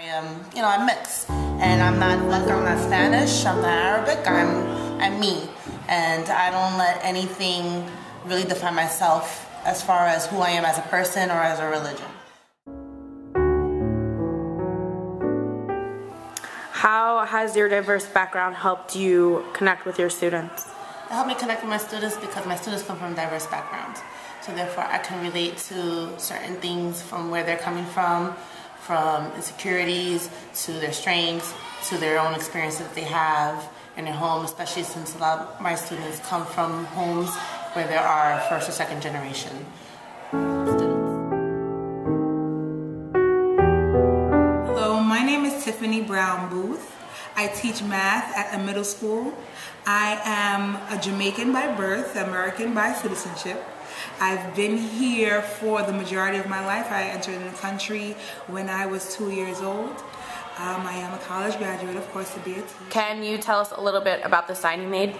I'm mixed, and I'm not Spanish, I'm not Arabic, I'm me, and I don't let anything really define myself as far as who I am as a person or as a religion. How has your diverse background helped you connect with your students? It helped me connect with my students because my students come from diverse backgrounds. So therefore I can relate to certain things from where they're coming from insecurities to their strengths, to their own experiences that they have in their home, especially since a lot of my students come from homes where there are first or second generation students. Hello, my name is Tiffany Brown Booth. I teach math at a middle school. I am a Jamaican by birth, American by citizenship. I've been here for the majority of my life. I entered in the country when I was 2 years old. I am a college graduate, of course, to be a teacher. Can you tell us a little bit about the sign you made?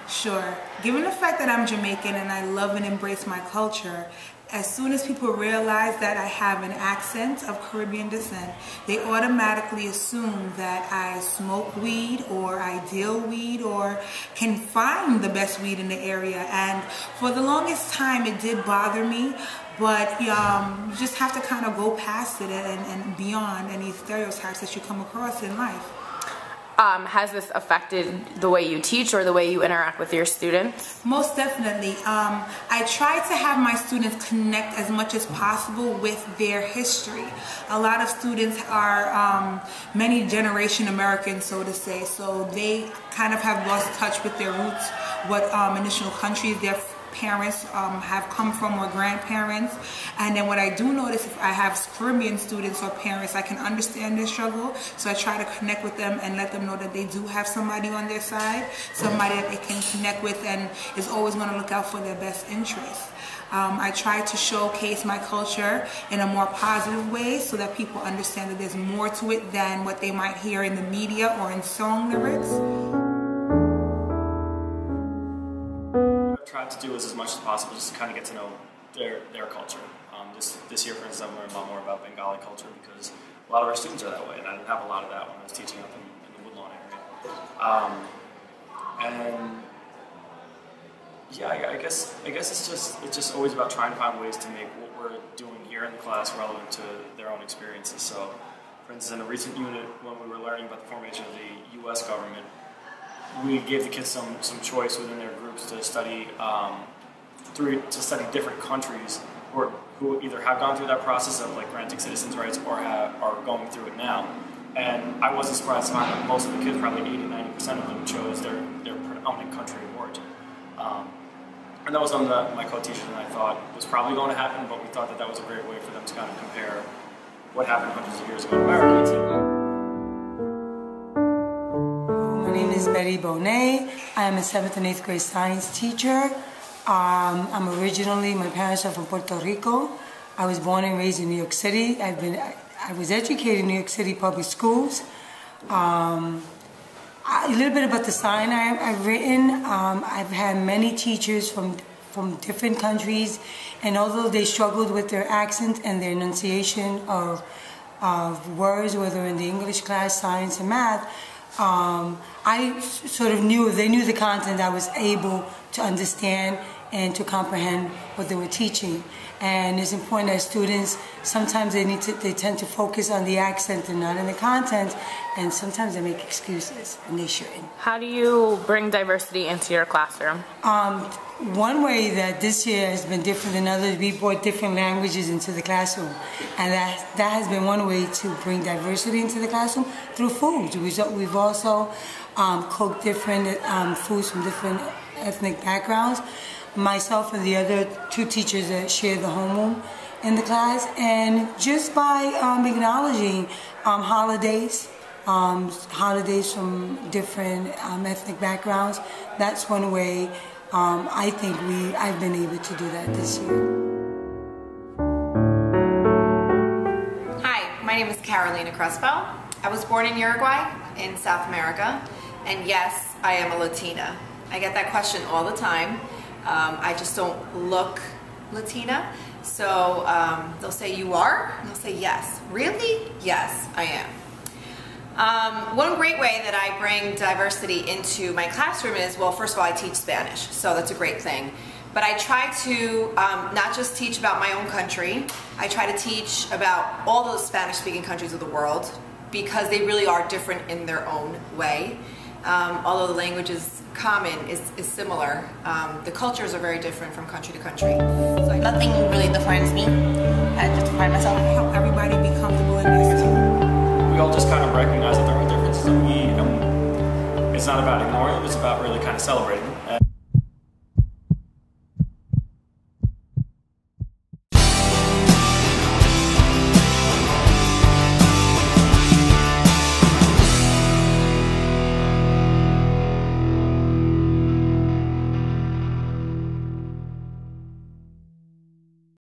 Sure. Given the fact that I'm Jamaican and I love and embrace my culture, as soon as people realize that I have an accent of Caribbean descent, they automatically assume that I smoke weed or I deal weed or can find the best weed in the area. And for the longest time it did bother me, but you just have to kind of go past it and beyond any stereotypes that you come across in life. Has this affected the way you teach or the way you interact with your students? Most definitely. I try to have my students connect as much as possible with their history. A lot of students are many generation Americans, so to say, so they kind of have lost touch with their roots, what initial countries their parents have come from or grandparents. And then what I do notice, if I have Caribbean students or parents, I can understand their struggle, so I try to connect with them and let them know that they do have somebody on their side, somebody that they can connect with and is always going to look out for their best interests. I try to showcase my culture in a more positive way so that people understand that there's more to it than what they might hear in the media or in song lyrics. Tried to do is as much as possible just to kind of get to know their culture. This year, for instance, I've learned a lot more about Bengali culture because a lot of our students are that way, and I didn't have a lot of that when I was teaching up in the Woodlawn area. And yeah, I guess it's just always about trying to find ways to make what we're doing here in the class relevant to their own experiences. So, for instance, in a recent unit when we were learning about the formation of the U.S. government, we gave the kids some choice within their groups to study different countries who either have gone through that process of like granting citizens' rights or are going through it now. And I wasn't surprised to find that most of the kids, probably 80-90% of them, chose their predominant country of origin. And that was something that my co-teachers and I thought was probably going to happen, but we thought that was a great way for them to kind of compare what happened hundreds of years ago in America. My name is Betty Bonet. I am a 7th and 8th grade science teacher. My parents are from Puerto Rico. I was born and raised in New York City. I was educated in New York City public schools. A little bit about the sign I've written. I've had many teachers from different countries, and although they struggled with their accent and their enunciation of words, whether in the English class, science, and math, I sort of knew, if they knew the content, I was able to understand and to comprehend what they were teaching. And it's important that students, sometimes they tend to focus on the accent and not in the content, and sometimes they make excuses, and they shouldn't. How do you bring diversity into your classroom? One way that this year has been different than others, we brought different languages into the classroom, and that has been one way to bring diversity into the classroom through foods. We've also cooked different foods from different ethnic backgrounds. Myself and the other 2 teachers that share the homeroom in the class, and just by acknowledging holidays from different ethnic backgrounds, that's one way I think I've been able to do that this year. Hi, my name is Carolina Crespo. I was born in Uruguay in South America, and yes, I am a Latina. I get that question all the time. I just don't look Latina, so they'll say, "You are?" And I'll say, "Yes." "Really?" "Yes, I am." One great way that I bring diversity into my classroom is, well, first of all, I teach Spanish, so that's a great thing. But I try to not just teach about my own country, I try to teach about all those Spanish-speaking countries of the world, because they really are different in their own way. Although the language is common, is similar, the cultures are very different from country to country. So Nothing really defines me. I just define myself. Help everybody be comfortable in this too. We all just kind of recognize that there are differences, and it's not about ignoring them, it's about really kind of celebrating them.